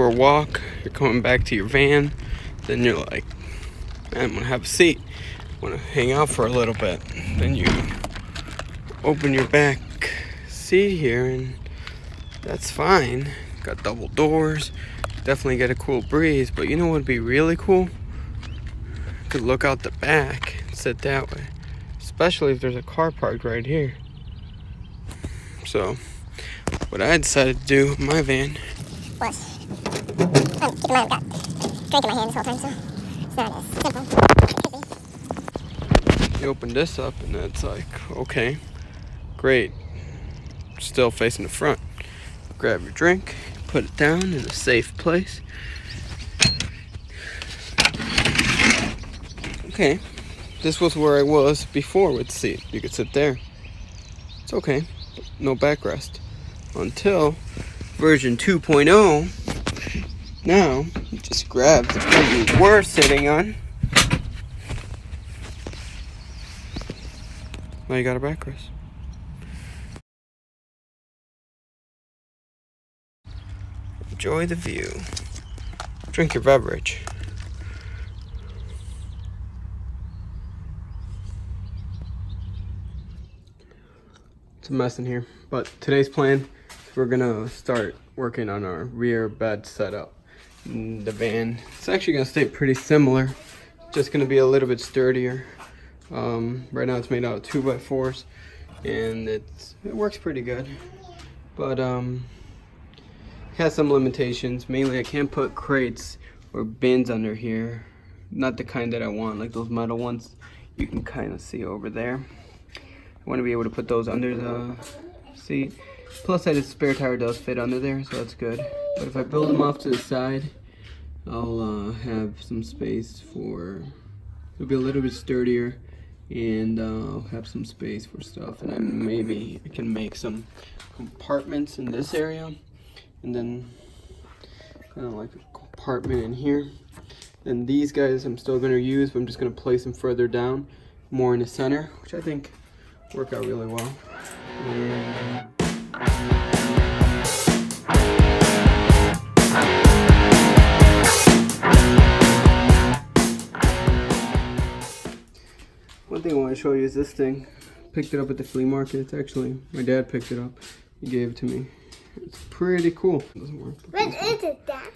for a walk, you're coming back to your van, then you're like, man, I'm gonna have a seat, I wanna hang out for a little bit. Then you open your back seat here and that's fine. Got double doors, definitely get a cool breeze, but you know what would be really cool? You could look out the back and sit that way, especially if there's a car parked right here. So what I decided to do with my van was, keep in mind I've got drink in my hand this whole time, so it's not as simple as it could be. you open this up and it's like, okay, great, still facing the front. Grab your drink, put it down in a safe place. Okay, this was where I was before with the seat. You could sit there. It's okay, no backrest. Until version 2.0, now you just grab the thing you were sitting on. Now you got a backrest. Enjoy the view. Drink your beverage. It's a mess in here, but today's plan is we're gonna start working on our rear bed setup in the van. It's actually gonna stay pretty similar, just gonna be a little bit sturdier. Right now it's made out of 2x4s and it works pretty good, but has some limitations. Mainly I can't put crates or bins under here, not the kind that I want, like those metal ones you can kind of see over there. I want to be able to put those under the seat. Plus, the spare tire does fit under there, so that's good. But if I build them off to the side, I'll have some space for, it'll be a little bit sturdier, and I'll have some space for stuff. And then maybe I can make some compartments in this area, and then kind of like a compartment in here. And these guys I'm still going to use, but I'm just going to place them further down, more in the center, which I think work out really well. And one thing I want to show you is this thing. Picked it up at the flea market. It's actually, my dad picked it up. He gave it to me. It's pretty cool. It doesn't work. What is it, Dad?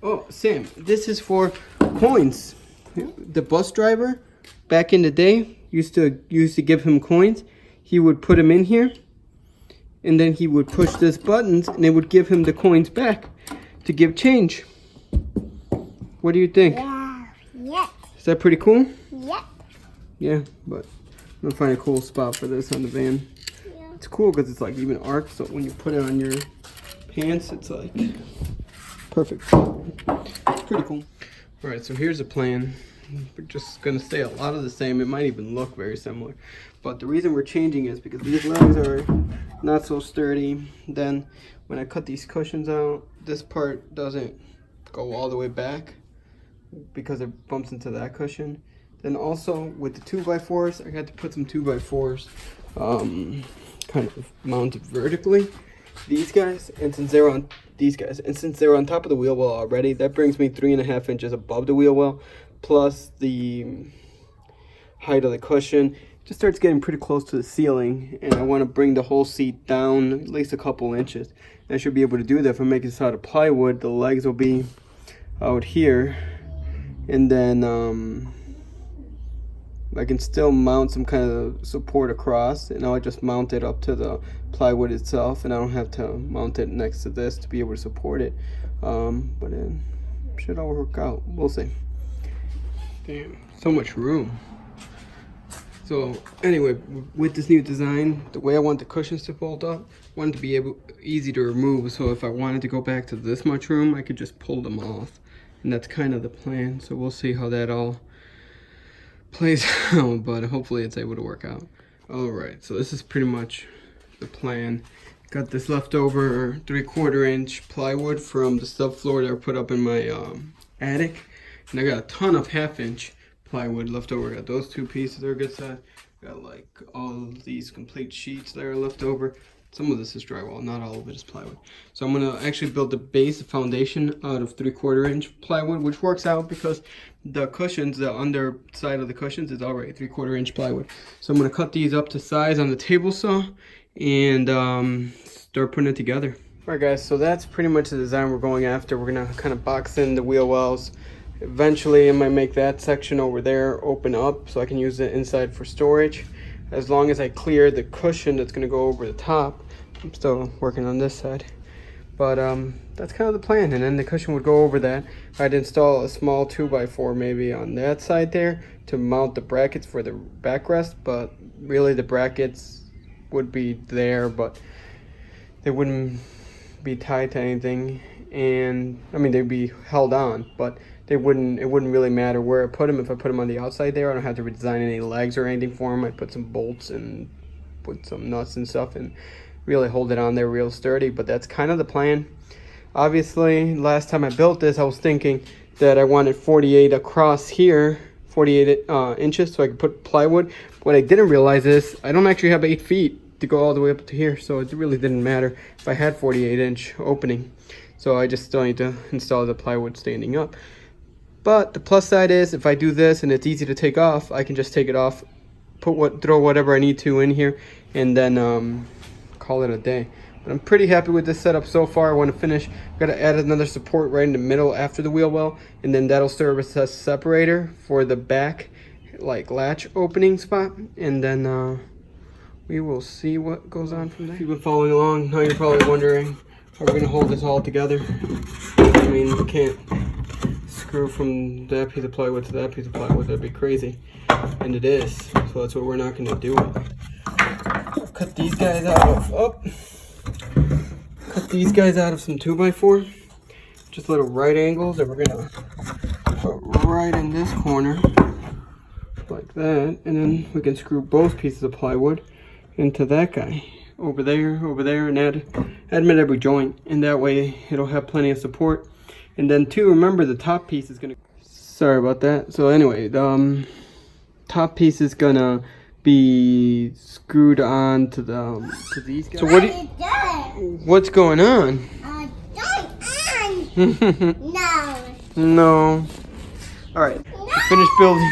Oh, Sam, this is for coins. The bus driver back in the day used to give him coins. He would put them in here, and then he would push this buttons, and it would give him the coins back to give change. What do you think? Wow, yep. Is that pretty cool? Yep. Yeah, but I'm gonna find a cool spot for this on the van. Yeah. It's cool because it's like even arched, so when you put it on your pants, it's like perfect. It's pretty cool. All right, so here's the plan. We're just gonna stay a lot of the same. It might even look very similar, but the reason we're changing is because these legs are not so sturdy. Then when I cut these cushions out, this part doesn't go all the way back because it bumps into that cushion. Then also with the 2x4s, I had to put some 2x4s kind of mounted vertically. These guys, and since they're on top of the wheel well already, that brings me 3.5 inches above the wheel well, plus the height of the cushion. It just starts getting pretty close to the ceiling, and I want to bring the whole seat down at least a couple inches. And I should be able to do that if I make this out of plywood. The legs will be out here, and then I can still mount some kind of support across, and I'll just mount it up to the plywood itself, and I don't have to mount it next to this to be able to support it. But it should all work out. We'll see. Damn, so much room. So anyway, with this new design, the way I want the cushions to fold up, I want it to be easy to remove. So if I wanted to go back to this much room, I could just pull them off, and that's kind of the plan. So we'll see how that all plays out, but hopefully it's able to work out. All right, so this is pretty much the plan. Got this leftover 3/4 inch plywood from the subfloor that I put up in my attic, and I got a ton of 1/2 inch plywood left over. Got those two pieces, they're a good size. Got like all of these complete sheets that are left over. Some of this is drywall, not all of it is plywood. So I'm gonna actually build the base, the foundation out of 3/4 inch plywood, which works out because the cushions, the underside of the cushions is already 3/4 inch plywood. So I'm gonna cut these up to size on the table saw and start putting it together. All right guys, so that's pretty much the design we're going after. We're gonna kind of box in the wheel wells. Eventually I might make that section over there open up so I can use it inside for storage. As long as I clear the cushion that's gonna go over the top. I'm still working on this side, but that's kind of the plan. And then the cushion would go over that. I'd install a small 2x4 maybe on that side there to mount the brackets for the backrest, but really the brackets would be there, but they wouldn't be tied to anything. And I mean, they'd be held on, but it wouldn't really matter where I put them. If I put them on the outside there, I don't have to redesign any legs or anything for them. I'd put some bolts and put some nuts and stuff and really hold it on there real sturdy. But that's kind of the plan. Obviously, last time I built this, I was thinking that I wanted 48 across here, 48 inches, so I could put plywood. What I didn't realize is I don't actually have 8 feet to go all the way up to here, so it really didn't matter if I had 48-inch opening. So I just still need to install the plywood standing up. But the plus side is if I do this and it's easy to take off, I can just take it off, throw whatever I need to in here, and then call it a day. But I'm pretty happy with this setup so far. I want to finish. Got to add another support right in the middle after the wheel well, and then that'll serve as a separator for the back like latch opening spot, and then we will see what goes on from there. If you've been following along, now you're probably wondering, how are we going to hold this all together? I mean, you can't screw from that piece of plywood to that piece of plywood. That'd be crazy, and it is. So that's what we're not going to do. Cut these guys out of cut these guys out of some 2x4, just little right angles that we're gonna put right in this corner like that, and then we can screw both pieces of plywood into that guy over there, and add them at every joint, and that way it'll have plenty of support. And then too, remember the top piece is gonna, sorry about that. So anyway, the top piece is gonna be screwed on to the to these guys. So what's going on? No. All right. We finished building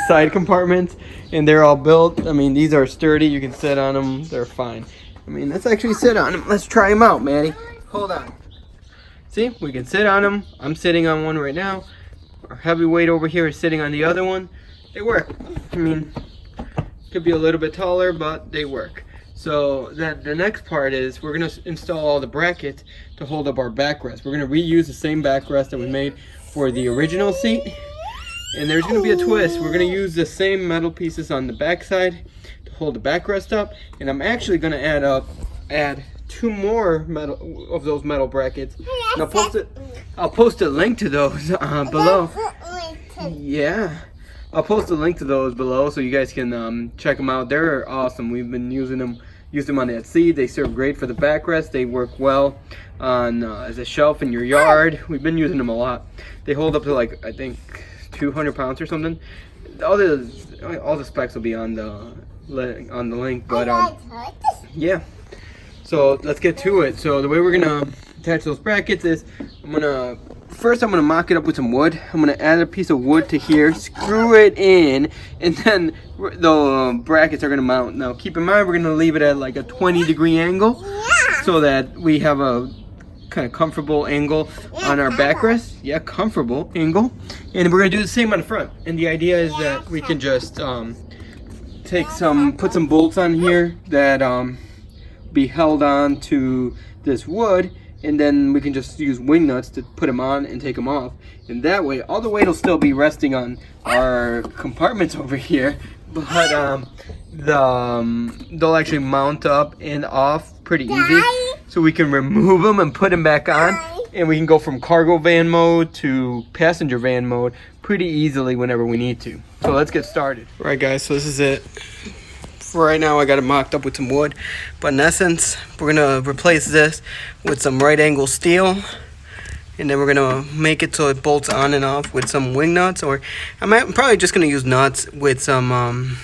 side compartments, and they're all built. I mean, these are sturdy. You can sit on them. They're fine. I mean, let's actually sit on them. Let's try them out, Maddie. Hold on. See, we can sit on them. I'm sitting on one right now. Our heavyweight over here is sitting on the other one. They work. I mean, could be a little bit taller, but they work. So the next part is we're going to install all the brackets to hold up our backrest. We're going to reuse the same backrest that we made for the original seat. And there's going to be a twist. We're going to use the same metal pieces on the back side to hold the backrest up. And I'm actually going to add 2 more of those metal brackets. And I'll post a link to those below. Yeah. I'll post a link to those below so you guys can check them out. They're awesome. We've been using them on that seat. They serve great for the backrest. They work well on as a shelf in your yard. We've been using them a lot. They hold up to like, I think 200 pounds or something. All the specs will be on the link, but yeah. So let's get to it. So the way we're gonna attach those brackets is First, I'm going to mock it up with some wood. I'm going to add a piece of wood to here, screw it in, and then the brackets are going to mount. Now, keep in mind, we're going to leave it at like a 20-degree angle so that we have a kind of comfortable angle on our backrest. Yeah, comfortable angle. And we're going to do the same on the front. And the idea is that we can just put some bolts on here that be held on to this wood. And then we can just use wing nuts to put them on and take them off. And that way, all the weight will still be resting on our compartments over here. But they'll actually mount up and off pretty easy. So we can remove them and put them back on. And we can go from cargo van mode to passenger van mode pretty easily whenever we need to. So let's get started. All right, guys, so this is it. For right now, I got it mocked up with some wood, but in essence, we're gonna replace this with some right angle steel, and then we're gonna make it so it bolts on and off with some wing nuts, or I'm probably just gonna use nuts with some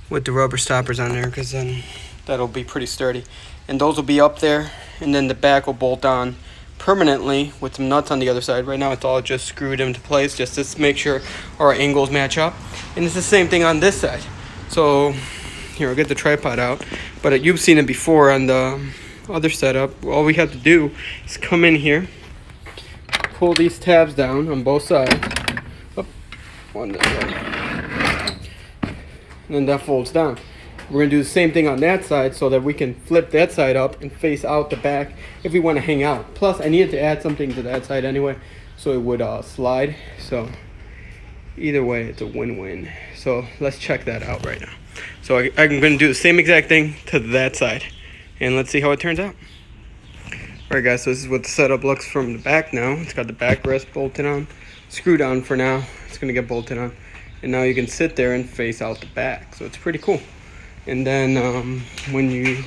with the rubber stoppers on there, because then that'll be pretty sturdy. and those will be up there, and then the back will bolt on permanently with some nuts on the other side. Right now it's all just screwed into place just to make sure our angles match up, and it's the same thing on this side. So here, I'll get the tripod out, but you've seen it before on the other setup. All we have to do is come in here, pull these tabs down on both sides, up, one that way, and then that folds down. We're going to do the same thing on that side so that we can flip that side up and face out the back if we want to hang out. Plus, I needed to add something to that side anyway, so it would slide. So either way, it's a win-win. So let's check that out right now. So I'm going to do the same exact thing to that side, and let's see how it turns out. Alright guys, so this is what the setup looks from the back now. It's got the backrest bolted on, screwed on for now. It's going to get bolted on. And now you can sit there and face out the back. So it's pretty cool. And then when you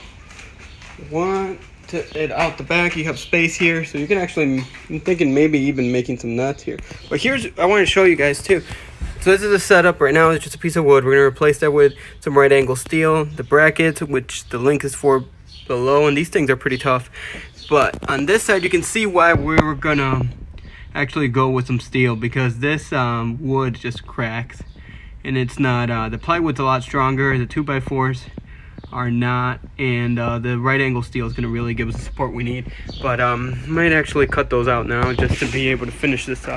want it out the back, you have space here, so you can actually, I'm thinking maybe even making some nuts here. But I want to show you guys too. So this is the setup right now. It's just a piece of wood. We're going to replace that with some right angle steel, the brackets, which the link is for below, and these things are pretty tough. But on this side, you can see why we were going to actually go with some steel, because this wood just cracks. And it's not, the plywood's a lot stronger, the 2x4s are not, and the right angle steel is going to really give us the support we need. But might actually cut those out now just to be able to finish this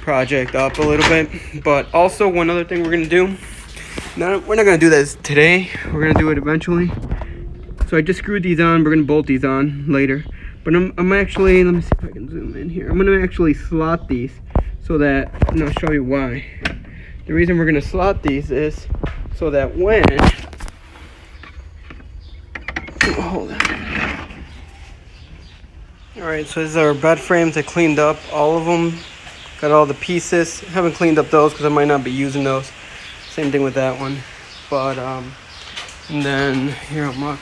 project up a little bit. But also one other thing we're going to do, we're not going to do this today, we're going to do it eventually. So I just screwed these on, we're going to bolt these on later. But I'm actually, let me see if I can zoom in here, I'm going to actually slot these so that, and I'll show you why. The reason we're going to slot these is so that when, hold on. Alright, so this is our bed frames. I cleaned up all of them. Got all the pieces. Haven't cleaned up those because I might not be using those. Same thing with that one. But, and then here I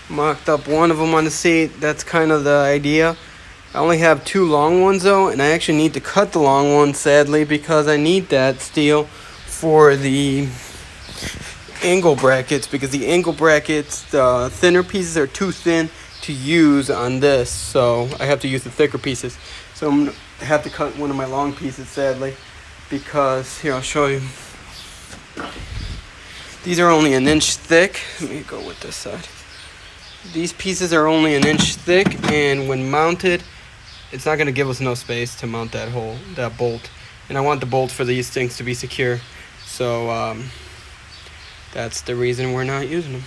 mocked up one of them on the seat. That's kind of the idea. I only have 2 long ones though, and I actually need to cut the long one, sadly, because I need that steel for the angle brackets, because the angle brackets, the thinner pieces are too thin to use on this, so I have to use the thicker pieces. So I'm gonna have to cut one of my long pieces, sadly, because here, I'll show you. These are only 1 inch thick. Let me go with this side. These pieces are only 1 inch thick, and when mounted, it's not going to give us no space to mount that bolt. And I want the bolts for these things to be secure. So that's the reason we're not using them.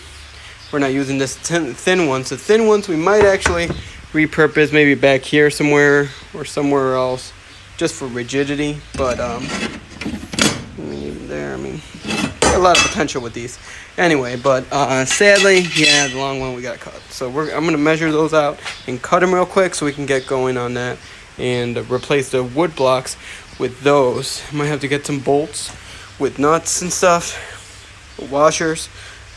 We're not using this thin ones. The thin ones we might actually repurpose, maybe back here somewhere or somewhere else, just for rigidity. But even there, I mean, a lot of potential with these. Anyway, but sadly, yeah, the long one we got to cut. So I'm going to measure those out and cut them real quick so we can get going on that and replace the wood blocks with those. I might have to get some bolts with nuts and stuff, washers,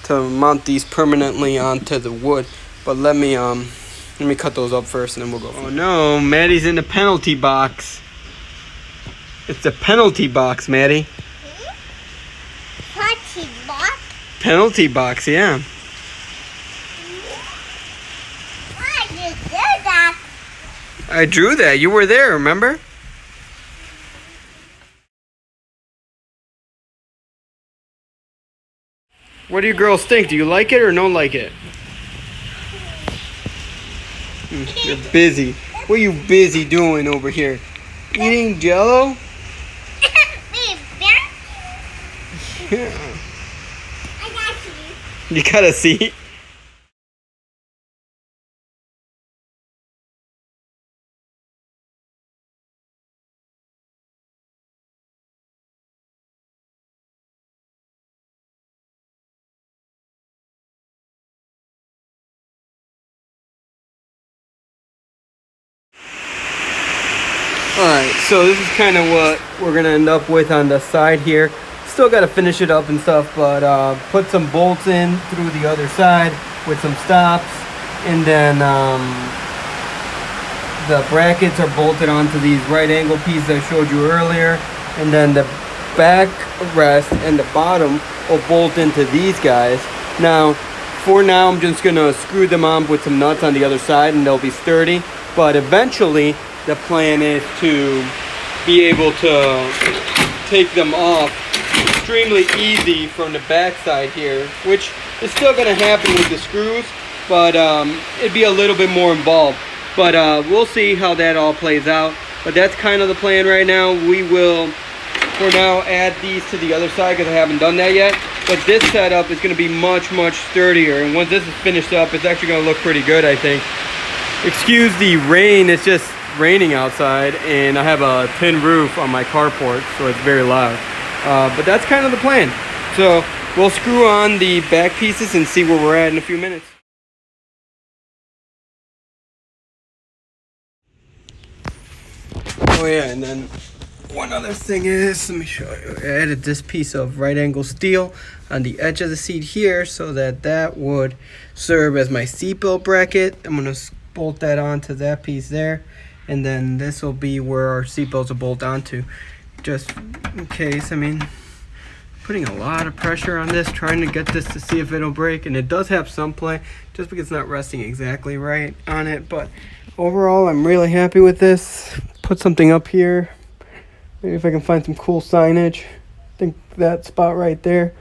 to mount these permanently onto the wood. But let me cut those up first and then we'll go. Oh no, Maddie's in the penalty box. It's the penalty box, Maddie. Penalty box, yeah. I just did that. I drew that. You were there, remember? What do you girls think? Do you like it or don't like it? You're busy. What are you busy doing over here? Eating Jell-O? Yeah. You gotta see. Alright, so this is kind of what we're gonna end up with on the side here. Still got to finish it up and stuff, but put some bolts in through the other side with some stops, and then the brackets are bolted onto these right angle pieces I showed you earlier, and then the back rest and the bottom will bolt into these guys. Now For now, I'm just gonna screw them on with some nuts on the other side and they'll be sturdy. But eventually, the plan is to be able to take them off extremely easy from the back side here, which is still gonna happen with the screws, but it'd be a little bit more involved. But we'll see how that all plays out. But that's kind of the plan right now. We will, for now, add these to the other side because I haven't done that yet. But this setup is going to be much, much sturdier. And once this is finished up, it's actually going to look pretty good, I think. Excuse the rain. It's just raining outside. And I have a tin roof on my carport, so it's very loud. But that's kind of the plan. So we'll screw on the back pieces and see where we're at in a few minutes. Oh yeah, and then one other thing is, let me show you. I added this piece of right angle steel on the edge of the seat here so that would serve as my seatbelt bracket. I'm going to bolt that onto that piece there, and then this will be where our seatbelts will bolt onto, just in case. I mean, putting a lot of pressure on this, trying to get this to see if it'll break, and it does have some play just because it's not resting exactly right on it. But overall, I'm really happy with this. Put something up here. Maybe if I can find some cool signage. I think that spot right there,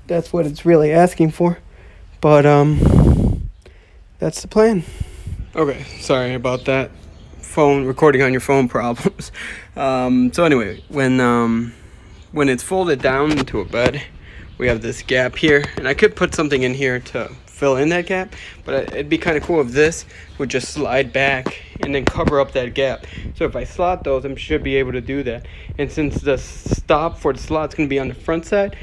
that's what it's really asking for. But that's the plan. Okay, sorry about that. Phone recording on your phone problems. So anyway, when it's folded down into a bed, we have this gap here, and I could put something in here to fill in that gap, but it'd be kind of cool if this would just slide back and then cover up that gap. So if I slot those, I should be able to do that. And since the stop for the slot's going to be on the front side,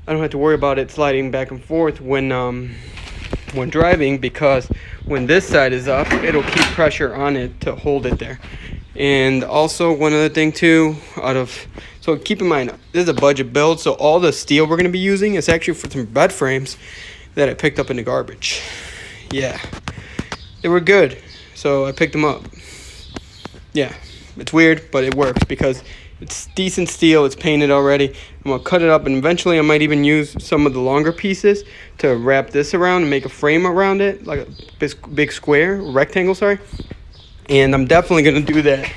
I don't have to worry about it sliding back and forth when driving, because when this side is up, it'll keep pressure on it to hold it there. And also one other thing too, so keep in mind, this is a budget build, so all the steel we're going to be using is actually for some bed frames that I picked up in the garbage. Yeah, they were good, so I picked them up. Yeah, it's weird, but it works because it's decent steel. It's painted already. I'm gonna cut it up, and eventually I might even use some of the longer pieces to wrap this around and make a frame around it, like a big square, rectangle, sorry. And I'm definitely gonna do that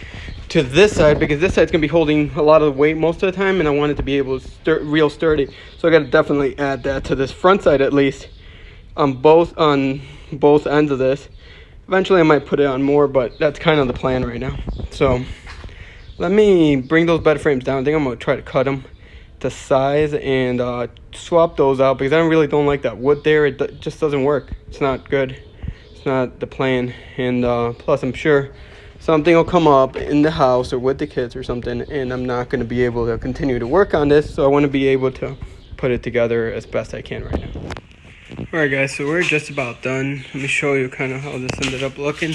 to this side, because this side's gonna be holding a lot of the weight most of the time, and I want it to be able to real sturdy. So I gotta definitely add that to this front side, at least on both ends of this. Eventually I might put it on more, but that's kind of the plan right now. So let me bring those bed frames down. I think I'm gonna try to cut them to size and swap those out, because I really don't like that wood there. It just doesn't work. It's not good. It's not the plan. And plus I'm sure something will come up in the house or with the kids or something, and I'm not going to be able to continue to work on this. So I want to be able to put it together as best I can right now. Alright guys, so we're just about done. Let me show you kind of how this ended up looking.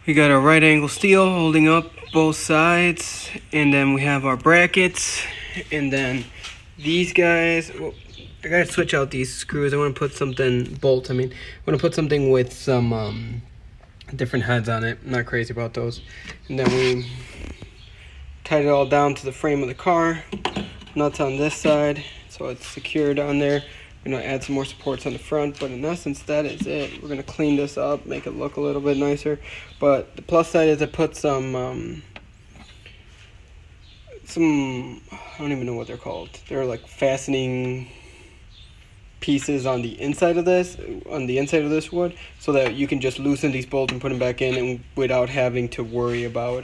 We got our right angle steel holding up both sides, and then we have our brackets, and then these guys. Well, I gotta switch out these screws. I want to put something, bolts, I want to put something with some different heads on it. I'm not crazy about those. And then we tied it all down to the frame of the car. Nuts on this side, so it's secured on there. We're gonna add some more supports on the front, but in essence that is it. We're gonna clean this up, make it look a little bit nicer. But the plus side is I put some I don't even know what they're called. They're like fastening pieces on the inside of this wood, so that you can just loosen these bolts and put them back in, and without having to worry about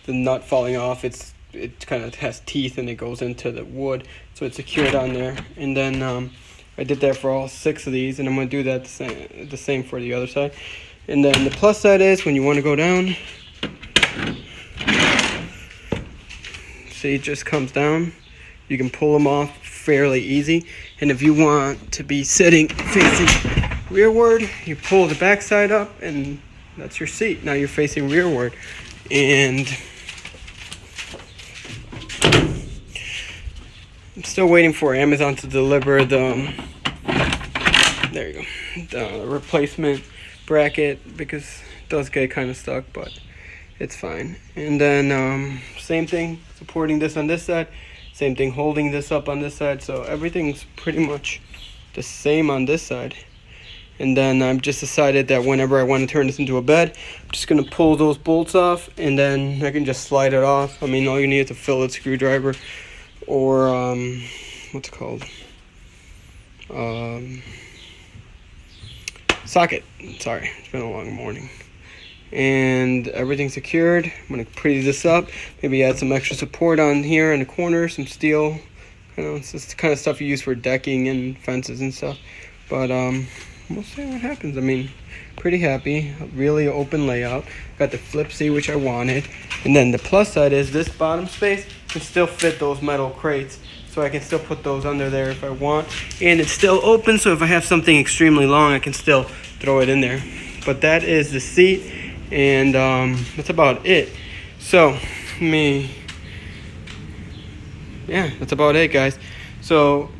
the nut falling off. It kind of has teeth and it goes into the wood, so it's secured on there. And then I did that for all 6 of these, and I'm going to do that the same for the other side. And then the plus side is when you want to go down, see, it just comes down. You can pull them off fairly easy. And if you want to be sitting facing rearward, you pull the back side up, and that's your seat. Now you're facing rearward. And I'm still waiting for Amazon to deliver the replacement bracket, because it does get kind of stuck, but it's fine. And then same thing, supporting this on this side, same thing holding this up on this side. So everything's pretty much the same on this side. And then I've just decided that whenever I want to turn this into a bed, I'm just going to pull those bolts off, and then I can just slide it off. I mean, all you need is a fillet screwdriver or, what's it called? Socket. Sorry, it's been a long morning. And everything's secured. I'm going to pretty this up. Maybe add some extra support on here in the corner, some steel. You know, it's just the kind of stuff you use for decking and fences and stuff. But, we'll see what happens. I mean, pretty happy. Really open layout. Got the flip seat, which I wanted. And then the plus side is this bottom space can still fit those metal crates. So I can still put those under there if I want. And it's still open, so if I have something extremely long, I can still throw it in there. But that is the seat. And that's about it. So, that's about it, guys. So